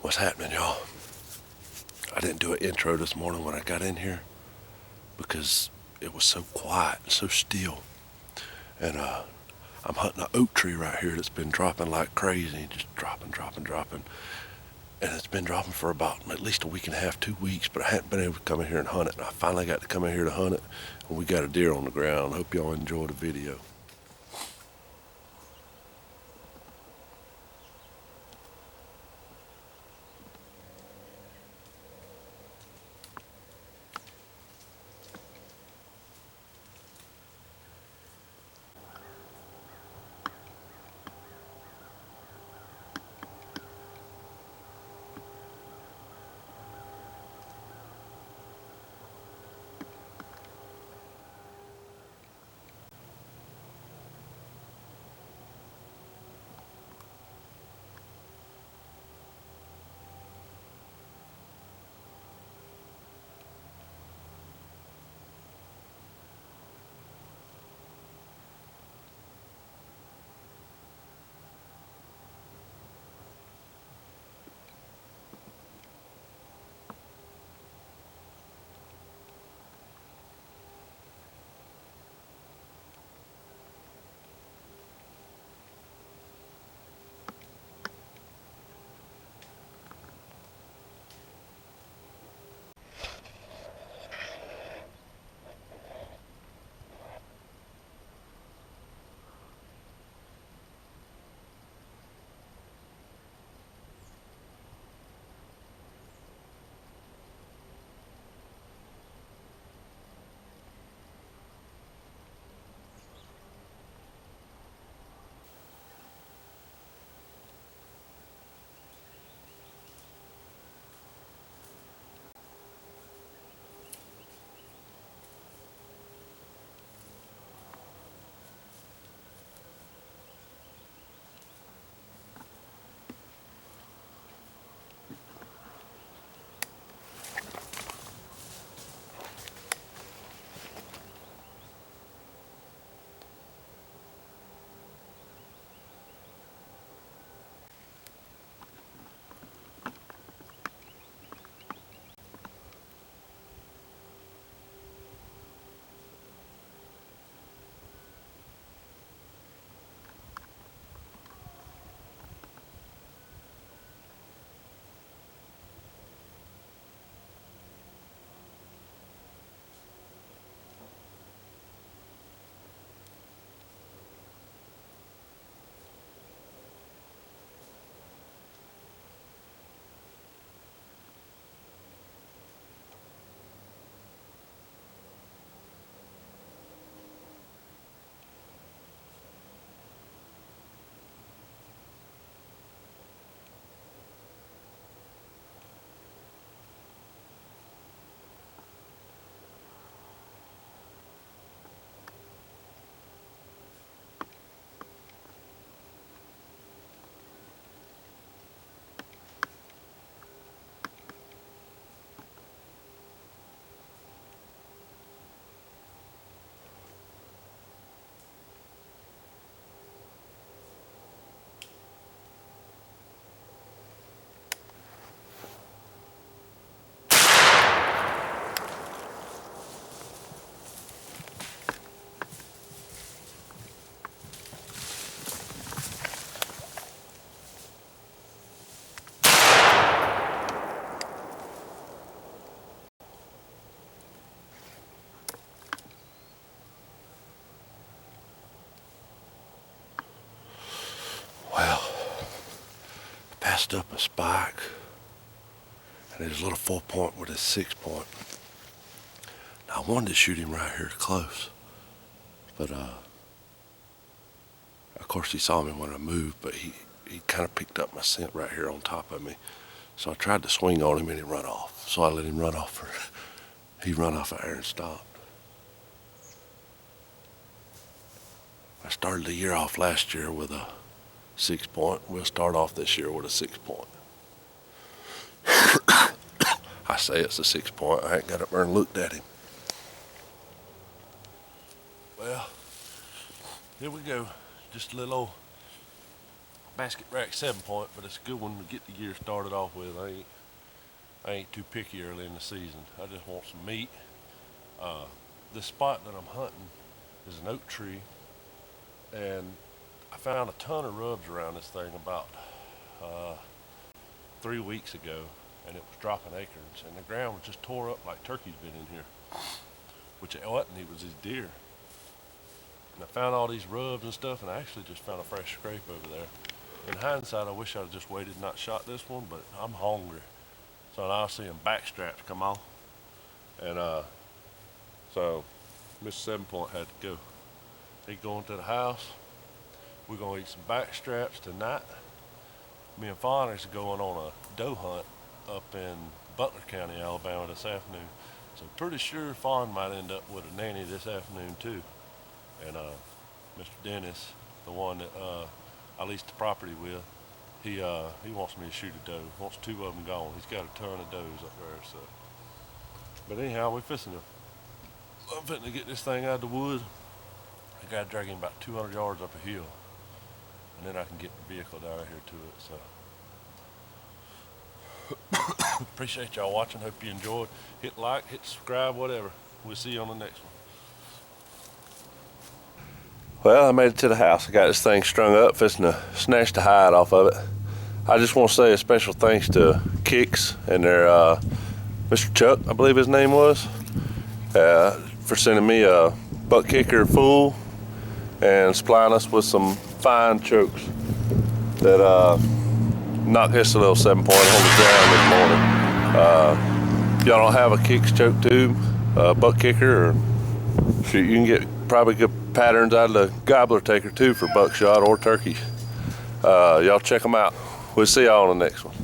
What's happening, y'all? I didn't do an intro this morning when I got in here because it was so quiet and so still. And I'm hunting an oak tree right here that's been dropping like crazy, just dropping. And it's been dropping for about at least a week and a half, 2 weeks, but I hadn't been able to come in here and hunt it. And I finally got to come in here to hunt it, and we got a deer on the ground. Hope y'all enjoy the video. Well, passed up a spike, and there's a little 4-point with a 6-point. Now, I wanted to shoot him right here close, but of course he saw me when I moved, but he kind of picked up my scent right here on top of me. So I tried to swing on him and he run off. So I let him run off. He run off of there and stopped. I started the year off last year with a 6-point. We'll start off this year with a 6-point. I say it's a 6-point. I ain't got up there and looked at him. Well, here we go. Just a little old basket rack 7-point, but it's a good one to get the gear started off with. I ain't too picky early in the season. I just want some meat. This spot that I'm hunting is an oak tree, and I found a ton of rubs around this thing about 3 weeks ago, and it was dropping acorns, and the ground was just tore up like turkeys been in here, which it wasn't. It was these deer. And I found all these rubs and stuff, and I actually just found a fresh scrape over there. In hindsight, I wish I'd just waited and not shot this one, but I'm hungry. So now I see them back straps come off. And so Mr. 7-point had to go. He going to the house. We're gonna eat some back straps tonight. Me and Fawners are going on a doe hunt up in Butler County, Alabama this afternoon. So pretty sure Fawn might end up with a nanny this afternoon too. And Mr. Dennis, the one that I leased the property with, he wants me to shoot a doe. Wants 2 of them gone. He's got a ton of does up there. So, but anyhow, I'm fitting to get this thing out of the woods. I got to drag him about 200 yards up a hill, and then I can get the vehicle down here to it. So appreciate y'all watching. Hope you enjoyed. Hit like, hit subscribe, whatever. We'll see you on the next one. Well, I made it to the house. I got this thing strung up, fixing to snatch the hide off of it. I just want to say a special thanks to Kicks and their Mr. Chuck, I believe his name was, for sending me a Buckkicker full and supplying us with some fine chokes that knocked this a little 7-point on the ground this morning. If y'all don't have a Kicks choke tube, Buckkicker, or shoot, you can get probably good patterns out of the gobbler taker too for buckshot or turkey. Y'all check them out. We'll see y'all on the next one.